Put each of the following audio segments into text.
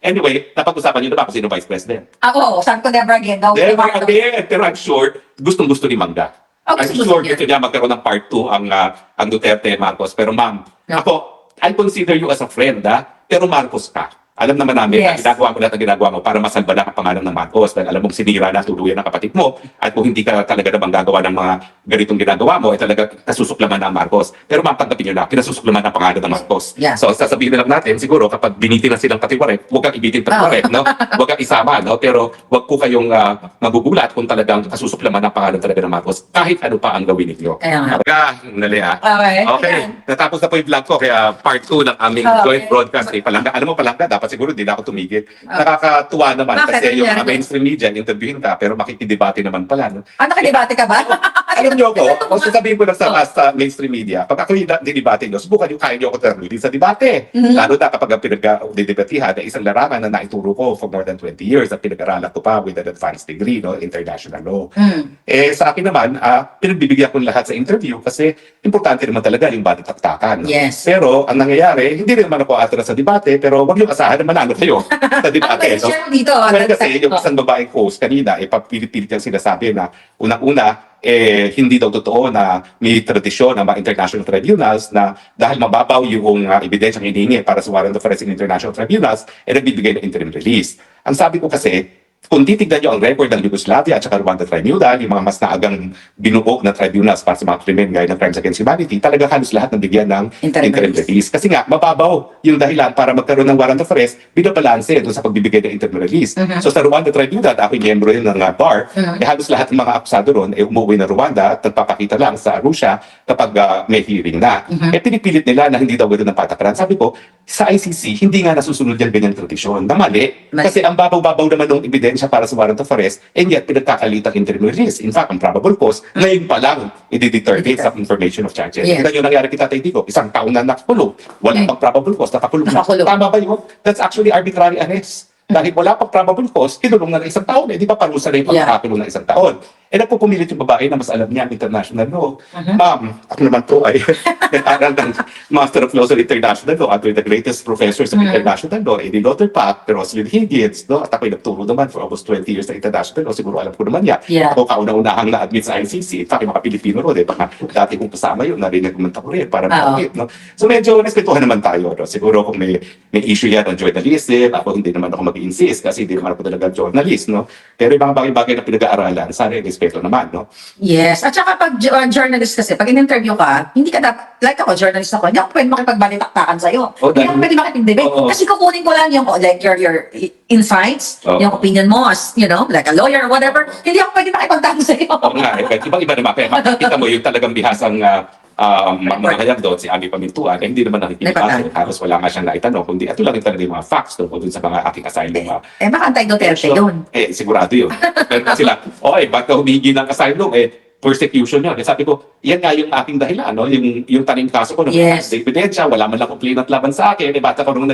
Anyway, napag-usapan niyo na ba kung sino Vice President? Oo, sabi ko never again. Daw, Never again. Pero I'm sure, gustong-gusto ni Mangga. Oh, I'm sure gusto niya magkaroon ng part 2 ang Duterte Marcos. Pero ma'am, Yeah. ako, I consider you as a friend, pero Marcos ka. Alam naman namin na Yes. ginagawa mo lahat ng ginagawa mo para masalba lang ang pangalan ng Marcos. Dahil alam mong sinira na tuluyan ng kapatid mo. At kung hindi ka talaga namang gagawa ng mga ganitong ginagawa mo, ay talaga kasusuklaman ng Marcos. Pero ma'am, tanggapin nyo na, pinasusuklaman ng pangalan ng Marcos. Yeah. So sasabihin na lang natin, siguro kapag binitin na silang patiwarek, huwag kang ibitin patiwarek, no? Huwag kang isama, no? Pero huwag ko kayong magugulat kung talagang kasusuklaman ng pangalan talaga ng Marcos. Kahit ano pa ang gawin ninyo. Kaya nga. Dali Okay. Okay, Ayan. natapos na po yung vlog ko, kaya part 2 ng aming Okay. joint broadcast. Palangga, alam mo Palangga, dapat siguro hindi na ako tumigil. Nakakatuwa naman Bakit? kasi yung mga Nangyari? mainstream media, interviewin ka, pero makikidebate naman pala. No? Nakadebate ka ba? Alam niyo ko, kung sasabihin ko lang sa mainstream media, pag ako yung dinibate niyo, subukan yung kaya niyo ako terminin sa debate. Lalo na kapag ang pinag-debatihan ay isang larangan na naituro ko for more than 20 years at pinag-aralan ko pa with an advanced degree, no, international law. Sa akin naman, pinagbibigyan ko lahat sa interview kasi importante naman talaga yung balitaktakan. No? Yes. Pero ang nangyayari, hindi rin naman ako atras sa debate, pero wag niyo asahan na manalo kayo sa debate. Ano no? share mo dito? Well, kasi yung isang babaeng host kanina, papilit-pilit yung sinasabi na unang-una, hindi daw totoo na may tradisyon ng mga international tribunals na dahil mababaw yung ebidensyang hinihingi para sa warrant of arrest in international tribunals, nagbibigay ng interim release. Ang sabi ko kasi, kung titignan nyo ang record ng Yugoslavia at saka Rwanda Tribunal, yung mga mas naagang binuok na tribunals para sa mga krimen gaya ng crimes against humanity, talaga halos lahat ng bigyan ng interim release. Kasi nga, mababaw yung dahilan para magkaroon ng warrant of arrest, binabalanse doon sa pagbibigay ng interim release. So sa Rwanda Tribunal, ako yung miyembro rin ng bar, halos lahat ng mga akusado ron umuwi na Rwanda at nagpapakita lang sa Arusha kapag may hearing na. Pinipilit nila na hindi daw ganoon ang patakaran. Sabi ko, sa ICC, hindi nga nasusunod yan ganyang tradisyon. Na mali. Kasi ang babaw-babaw naman ng ebidensya para sa warrant of arrest, and yet pinagkakalitang interim release. In fact, ang probable cause, ngayon pa lang, i-determine sa information of charges. Yes. Ito yung nangyari kita, Digo. Isang taon na nakakulong. Wala pang probable cause, nakakulong na. Nakakulong. Tama ba yun? That's actually arbitrary arrest. Dahil wala pang probable cause, kinulong na ng isang taon. Di ba parusa na yung pagkakakulong ng isang taon? Nagpupumilit yung babae na mas alam niya ang international law. Ma'am, ako naman po ay nag-aral ng Master of Laws on International Law at with the greatest professors of international law, Eddie Lauterbach, Rosalind Higgins, no? At ako'y nagturo naman for almost 20 years sa international law. Siguro alam ko naman yan. Yeah. Ako kauna-unahang na-admit sa ICC. In fact, yung mga Pilipino ro, baka dati kong kasama yun, narinig ko ko rin para ma-admit. No? So medyo respetuhan naman tayo. No? Siguro kung may issue yan ng journalism, ako hindi naman ako mag-insist kasi hindi naman ako talaga journalist. No? Pero yung mga bagay-bagay na pinag-aaralan, sana respeto naman. No? Yes. At saka pag journalist kasi, pag in-interview ka, hindi ka dapat, like ako, journalist ako, hindi ako pwede makipagbalitaktakan sa'yo. Hindi ako pwede makipag-debate. Kasi kukunin ko lang yung, like, your insights, yung opinion mo as, you know, like a lawyer or whatever. Hindi ako pwede makipagtanong sa'yo. Oo nga, ibang-iba naman. Kaya makikita mo yung talagang bihasang mga hayag doon, si Ami Pamintuan, hindi naman nakikita. Halos wala nga siyang naitanong, kundi ito lang yung talaga yung mga facts doon sa mga aking asylum. Baka antay-Duterte yun. Sigurado yun. Pero kasi sila, ba't ka humingi ng asylum? Persecution yun. Sabi ko, yan nga yung aking dahilan, no? Yung taning kaso ko, Yes. ebidensya, wala man lang complainant laban sa akin, bata ko nung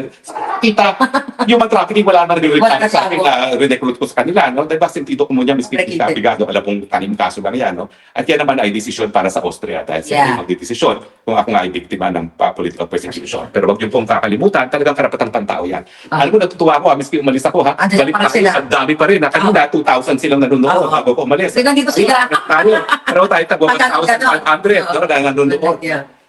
kita, human trafficking, wala man nag-reklamo sa akin na recruit ko sa kanila, no? Diba, sentido ko muna, miski kita, bigado, alam kong taning kaso lang yan, no? At yan naman ay desisyon para sa Austria, dahil sila magdidesisyon kung ako nga ay biktima ng political persecution. Pero wag yung pong kakalimutan, talagang karapatang pantao yan. Alam mo, natutuwa ako, miski umalis ako, balik tayo, ang dami pa rin, kanina, 2,000 silang nanonood, bago ko umalis. Nandito sila. Pero tayo tagwa 1,100 na nanonood.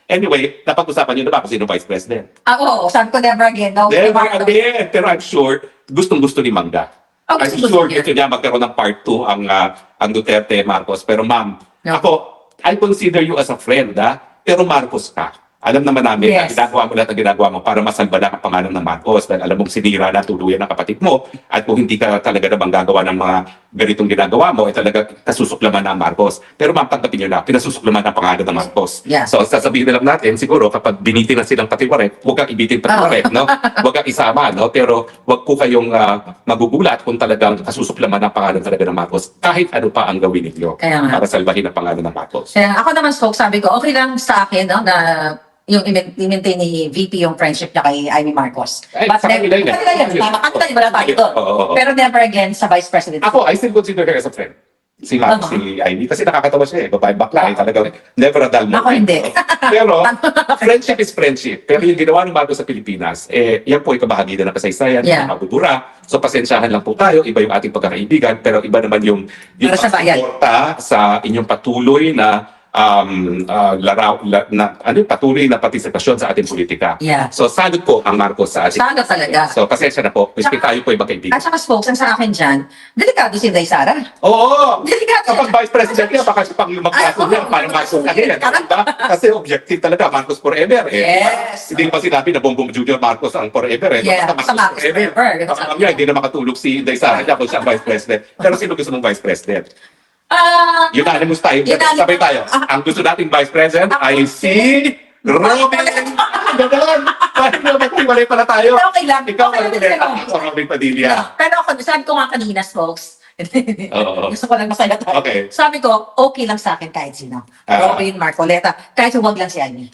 Anyway, napag-usapan niyo na ba kung sino Vice President? Oo, sabi ko never again. Daw, Never again. Pero I'm sure, gustong-gusto ni Mangga. I'm sure gusto niya magkaroon ng part 2 ang Duterte Marcos. Pero ma'am, ako, I consider you as a friend, pero Marcos ka. Alam naman namin na ginagawa mo lahat ng ginagawa mo para masalba lang ang pangalan ng Marcos dahil alam mong sinira na tuluyan ng kapatid mo at kung hindi ka talaga namang gagawa ng mga ganitong ginagawa mo, ay talaga kasusuklaman ng Marcos. Pero ma'am, tanggapin nyo na, pinasusuklaman ng pangalan ng Marcos. So sasabihin na lang natin, siguro kapag binitin na silang patiwarek, huwag kang ibitin patiwarek, no? Huwag kang isama, no? Pero huwag ko kayong magugulat kung talagang kasusuklaman ng pangalan talaga ng Marcos kahit ano pa ang gawin ninyo para salbahin ang pangalan ng Marcos. Ako naman, Stokes, sabi ko, okay lang sa akin, no, na yung i-maintain ni VP yung friendship niya kay Amy Marcos. But kanila yan. Tama, kanila wala tayo doon. Pero never again sa Vice President. Ako, I still consider her as a friend. si Ivy. Kasi nakakatawa siya eh. Babae bakla eh. Talagang never a dull moment. Ako hindi. Pero, friendship is friendship. Pero yung ginawa ng Marcos sa Pilipinas, yan po ay kabahagi na ng kasaysayan, Yeah. mabubura. So, pasensyahan lang po tayo. Iba yung ating pagkakaibigan. Pero iba naman yung Para sa bayan. pagsuporta sa inyong patuloy na patuloy na partisipasyon sa ating politika. Yeah. So, salud po ang Marcos sa ating. Sana talaga. So, pasensya na po. Kasi tayo po ay magkaibigan. At saka spokes, ang sa akin dyan, delikado si Inday Sara. Oo! Delikado. Kapag vice president niya, baka siya pang magkaso niya, parang Marcos na rin. Diba? Kasi objective talaga, Marcos forever eh. Yes. Hindi pa sinabi na Bongbong Junior Marcos ang forever eh. Yeah, Basta Marcos forever. Baka mamaya, hindi na makatulog si Inday Sara niya kung siya ang vice president. Pero sino gusto mong vice president? Unanimous tayo. Unanimous. Sabay tayo. Ang gusto nating vice president ay si Robin. Ganoon. Bakit na maghiwalay pala tayo? Okay lang. Ikaw Okay lang ang ulit din ang Robin Padilla. Pero ako, sabi ko nga kanina, folks, Oo. gusto ko lang masaya tayo. Okay. Sabi ko, okay lang sa akin kahit sino. Robin, Marcoleta, kahit huwag lang si Ivy.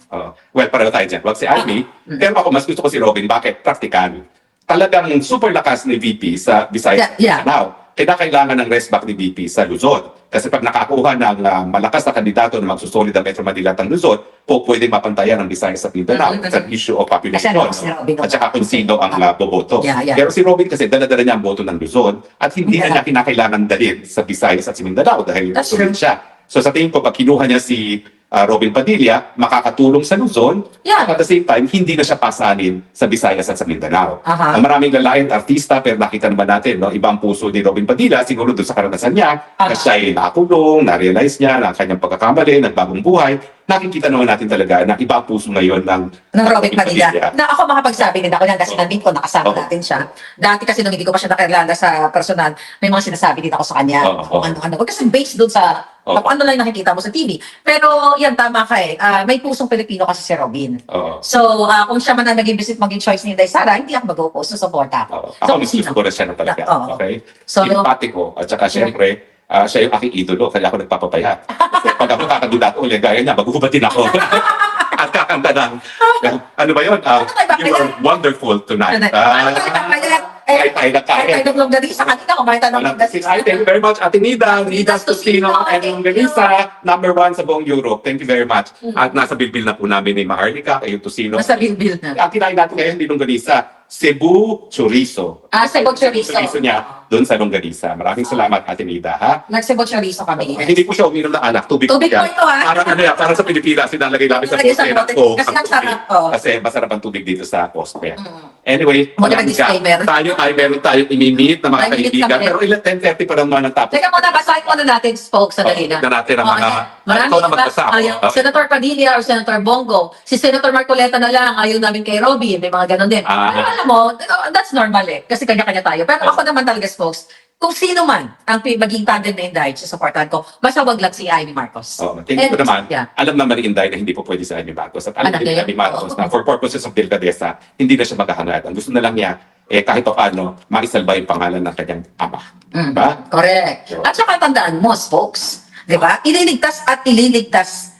Well, pareho tayo dyan. Wag si Ivy. Pero ako, mas gusto ko si Robin. Bakit? Praktikal. Talagang super lakas ni VP sa Visayas. Yeah. Now, kailangan ng rest back ni VP sa Luzon. Kasi pag nakakuha ng malakas na kandidato na magsusolid ang Metro Manila at ang Luzon, pwede mapantayan ang Visayas at Mindanao. It's an issue of population. Kasi si Robin, At saka kung sino ang boboto. Yeah. Pero si Robin kasi dala-dala niya ang boto ng Luzon at hindi na niya kinakailangan dalhin sa Visayas at si Mindanao dahil That's sulit true. siya. So sa tingin ko, pag kinuha niya si Robin Padilla, makakatulong sa Luzon. Yeah. At the same time, hindi na siya pasanin sa Visayas at sa Mindanao. Aha. Ang maraming lalaking artista, pero nakita naman natin, no, ibang puso ni Robin Padilla, siguro doon sa karanasan niya, na siya ay nakakulong, na-realize niya na ang kanyang pagkakamali, nagbagong buhay. Nakikita naman natin talaga na iba ang puso ngayon ng Robin Padilla. Na ako makapagsabi din ako yan kasi nandito ko, nakasama Oo. natin siya. Dati kasi nung hindi ko pa siya nakilala sa personal, may mga sinasabi din ako sa kanya. Oo. Kung ano-ano. Kasi based doon sa Oo. kung ano lang yung nakikita mo sa TV. Pero yan, tama ka eh. May pusong Pilipino kasi si Robin. Oo. So, kung siya man ang naging visit maging choice ni Inday Sara, hindi ako mag-oppose. Susuporta Oo. ako. Ako, gusto ko rin siya na talaga. Oo. Okay? So, Simpatiko. At saka, syempre, siya yung aking idolo, kaya ako nagpapapayat. Kasi pag ako kakadudato ulit, gaya niya, maghuhubad din ako. At kakanta ng, ano ba yun? You are wonderful tonight. Kahit tayo na Kahit tayo naglugadisa kanina, kumain tayo ng Thank you very much, Ate Nida, Nida Stosino, and Lisa, #1 sa buong Europe. Thank you very much. At nasa bilbil na po namin ni Maharlika, kayo Tosino. Nasa bilbil na. Ang kinain natin ngayon, di Longganisa, Cebu Chorizo. Cebu Chorizo. Chorizo niya, doon sa Longganisa. Maraming salamat, Ate Nida, ha? Nag-Cebu Chorizo kami. Hindi po siya uminom ng alak, tubig Tubig po po ito, ha? Parang ano yan, parang sa Pilipinas, sinalagay namin sa Nilagay sa poste. bote. Oh, Kasi ang ang sarap, tubig. oh. Kasi masarap ang tubig dito sa poste. Anyway, Muna maraming ka. disclaimer. Tayo ay meron tayong imimit na mga May minute kaibigan. kami. Pero 10:30 pa naman ang tapos. Teka muna, basahin muna natin, spokes sa dalina. Tignan natin ang mga... Marami Ikaw na magbasa ako. yung Senator Padilla or Senator Bongo. Si Senator Marcoleta na lang, ayaw namin kay Robin. May mga ganun din. Pero alam mo, that's normal eh. Kasi kanya-kanya tayo. Pero ako naman talaga, spokes, kung sino man ang maging tandem na Inday, susuportahan ko, basta wag lang si Ivy Marcos. Tingin ko naman, Yeah. alam naman ni Inday na hindi po pwede sa Amy Marcos. At alam Anak din ni niya Amy yun? Marcos Oo. na for purposes of delicadeza, hindi na siya maghahangad. Ang gusto na lang niya, kahit pa paano, maisalba yung pangalan ng kanyang ama. Diba? Correct. At saka tandaan mo, folks, di ba? Ililigtas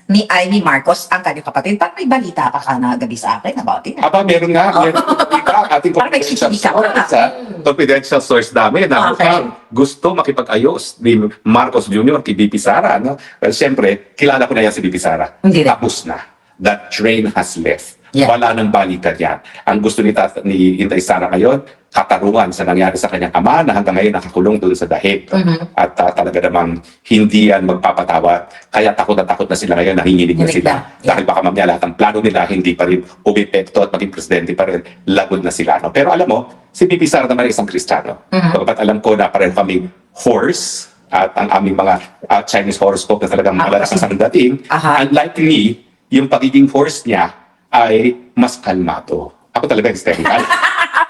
ni Amy Marcos ang kanyang kapatid. Parang may balita ka na gabi sa akin about it. Aba, meron nga. Meron ang ating Parang may confidential sisisa source. ka. Confidential source namin na Okay. mukhang gusto makipag-ayos ni Marcos Jr. kay BP Sara. No? Well, siyempre, kilala ko na yan si BP Sara. Hindi rin. Tapos na. That train has left. Yeah. Wala nang balikan yan. Ang gusto ni Inday Sara ngayon, katarungan sa nangyari sa kanyang ama na hanggang ngayon nakakulong doon sa dahig. At talaga namang hindi yan magpapatawad. Kaya takot na sila ngayon, nanginginig na Hinig sila. na. Yeah. Dahil baka mamaya lahat ng plano nila hindi pa rin umepekto at maging presidente pa rin, lagod na sila. No? Pero alam mo, si BP Sara naman ay isang Kristiyano. Dapat alam ko na pareho kaming horse at ang aming mga Chinese horoscope na talagang malalakas ang dating. Aha. Unlike me, yung pagiging horse niya ay mas kalmado. Ako talaga hysterical.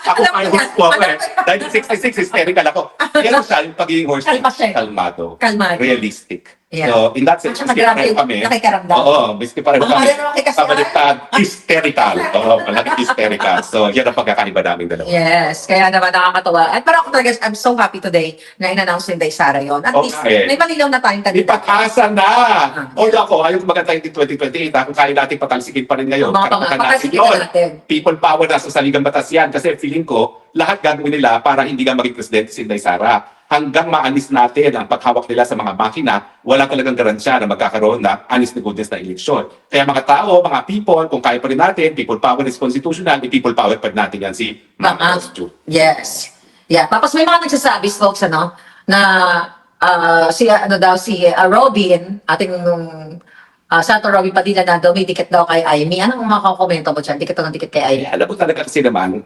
Ako ay horse po ako eh. Dahil 66, hysterical ako. Pero siya, yung pagiging horse niya, Kalma siya. kalmado. Kalmado. Realistic. Yeah. So, in that sense, At saka grabe, nakikaramdam. Oo, biski pareho Ang kami. mahal naman kay Kasyan. Pabaliktad, hysterical. Oo, malaki hysterical. So, yan ang pagkakaiba namin dalawa. Yes, kaya naman nakakatawa. At parang ako talaga, I'm so happy today na in-announce ni Inday Sara yun. At least, Okay. may malinaw na tayong kandidato. Ipag-asa na! O ako, ayaw ko magantay din 2028. Kung kaya natin patalsikin pa rin ngayon. Mga karapatan patalsikin yun. na natin. People power na sa saligang batas yan. Kasi feeling ko, lahat gagawin nila para hindi nga maging presidente si Inday Sara. hanggang maalis natin ang paghawak nila sa mga makina, wala talagang garansya na magkakaroon ng honest to goodness na eleksyon. Kaya mga tao, mga people, kung kaya pa rin natin, people power is constitutional, people power pa rin natin yan si Ma'am Rose. Yes. Yeah. Tapos may mga nagsasabi, folks, ano, na si Robin, ating Santo Robin Padilla na daw may dikit daw kay Amy. Anong makakomento mo dyan? Dikit daw ng dikit kay Amy. Alam mo talaga kasi naman,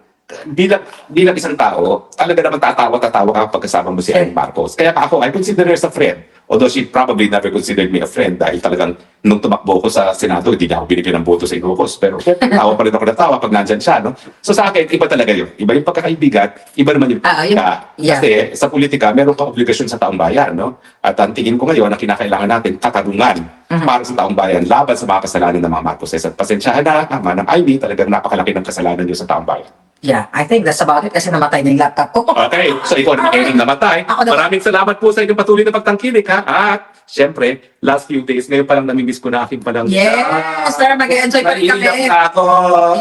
bilang isang tao, talaga naman tatawa ka pagkasama mo si Amy Marcos. Kaya ako, I consider her as a friend. Although she probably never considered me a friend dahil talagang nung tumakbo ko sa Senado, hindi niya ako binigyan ng boto sa Ilocos. Pero tawa pa rin ako natawa pag nandyan siya. No? So sa akin, iba talaga yun. Iba yung pagkakaibigan, iba naman yung politika. yeah. Kasi sa politika, meron kang obligasyon sa taong bayan. No? At ang tingin ko ngayon, na kinakailangan natin, katarungan para sa taong bayan, laban sa mga kasalanan ng mga Marcoses. At pasensyahan na, Manang Amy, talagang napakalaki ng kasalanan niyo sa taong bayan. Yeah, I think that's about it kasi namatay na yung laptop ko. Okay, so ikaw na kailing namatay. Ako na- Maraming salamat po sa inyong patuloy na pagtangkilik ha. At syempre, last few days, ngayon pa lang namimiss ko na aking palang. Yes, sir, mag-enjoy pa rin kami. Naiiyak na ako.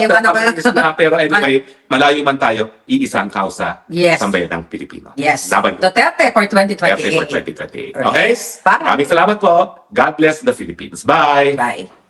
Iwan na ba? Namimiss na. Pero anyway, malayo man tayo, iisang kausa Yes. sa bayan ng Pilipino. Yes. Laban. Duterte for Kaya for 2028. 2028. Okay? Bye. Maraming salamat po. God bless the Philippines. Bye. Bye.